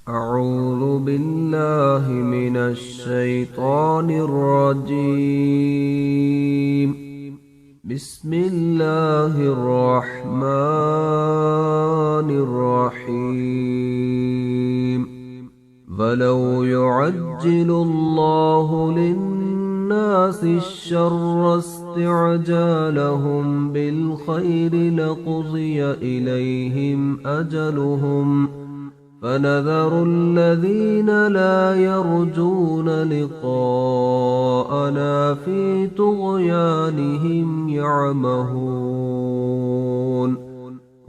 أعوذ بالله من الشيطان الرجيم. بسم الله الرحمن الرحيم. فلو يعجل الله للناس الشر استعجالهم بالخير لقضي إليهم أجلهم، فنذر الذين لا يرجون لقاءنا في طغيانهم يعمهون.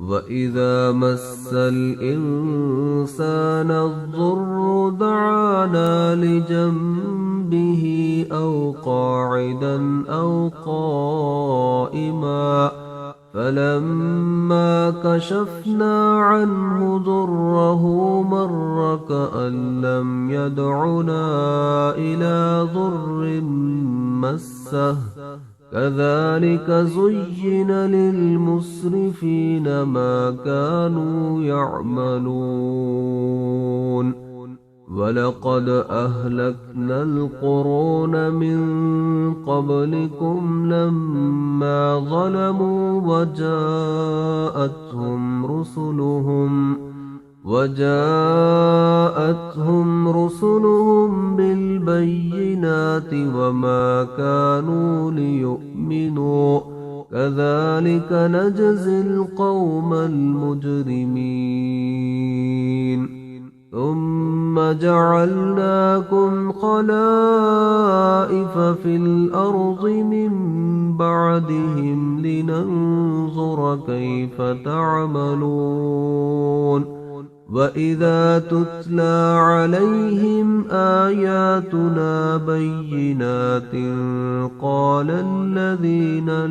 وإذا مس الإنسان الضر دعانا لجنبه أو قاعدا أو قائما، فلما كشفنا عنه ضره مر كأن لم يدعنا إلى ضر مسه. كذلك زين للمسرفين ما كانوا يعملون. ولقد أهلكنا القرون من قبلكم لما ظلموا وجاءتهم رسلهم بالبينات وما كانوا ليؤمنوا. كذلك نجزي القوم المجرمين. ثم جعلناكم خلائف في الأرض من بعدهم لننظر كيف تعملون. وإذا تتلى عليهم آياتنا بينات قال الذين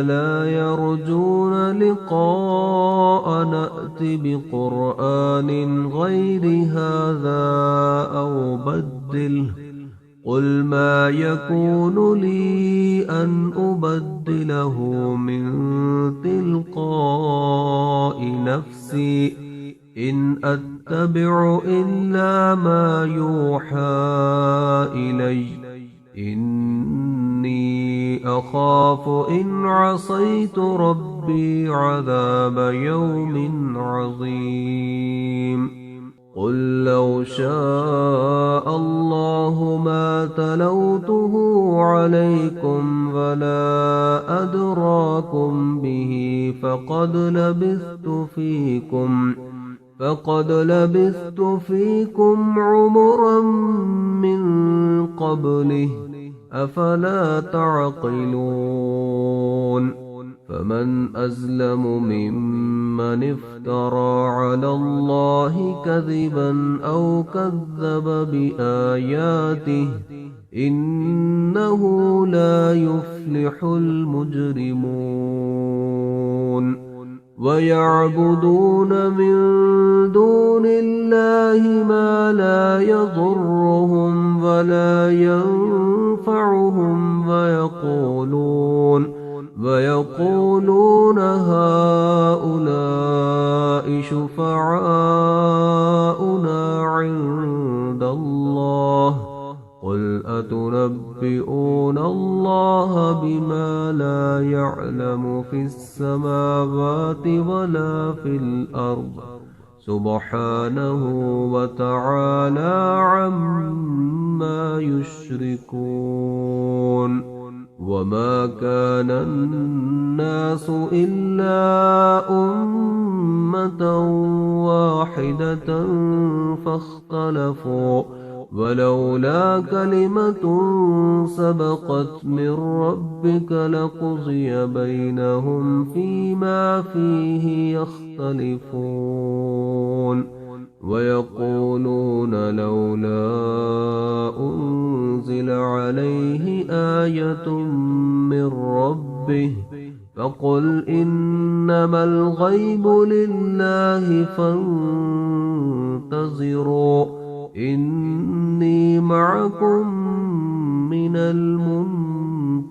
لا يرجون لقاء نأت بقرآن غير هذا أو بدله. قل ما يكون لي أن أبدله من تلقاء نفسي، إن أتبع إلا ما يوحى إلي، إني أخاف إن عصيت ربي عذاب يوم عظيم. قل لو شاء الله ما تلوته عليكم ولا أدراكم به فقد لبثت فيكم عمرا من قبله، أفلا تعقلون. فمن أظلم ممن افترى على الله كذبا أو كذب بآياته، إنه لا يفلح المجرمون. ويعبدون من دون الله ما لا يضرهم ولا ينفعهم ويقولون هؤلاء شفعاؤنا عند الله. قل أتنبئون الله بما لا يعلم في السماوات ولا في الأرض، سبحانه وتعالى عما يشركون. وما كان الناس إلا أمة واحدة فاختلفوا، ولولا كلمة سبقت من ربك لقضي بينهم فيما فيه يختلفون. ويقولون لولا أنزل عليه آية من ربه، فقل إنما الغيب لله فانتظروا إني معكم من المنتظرين.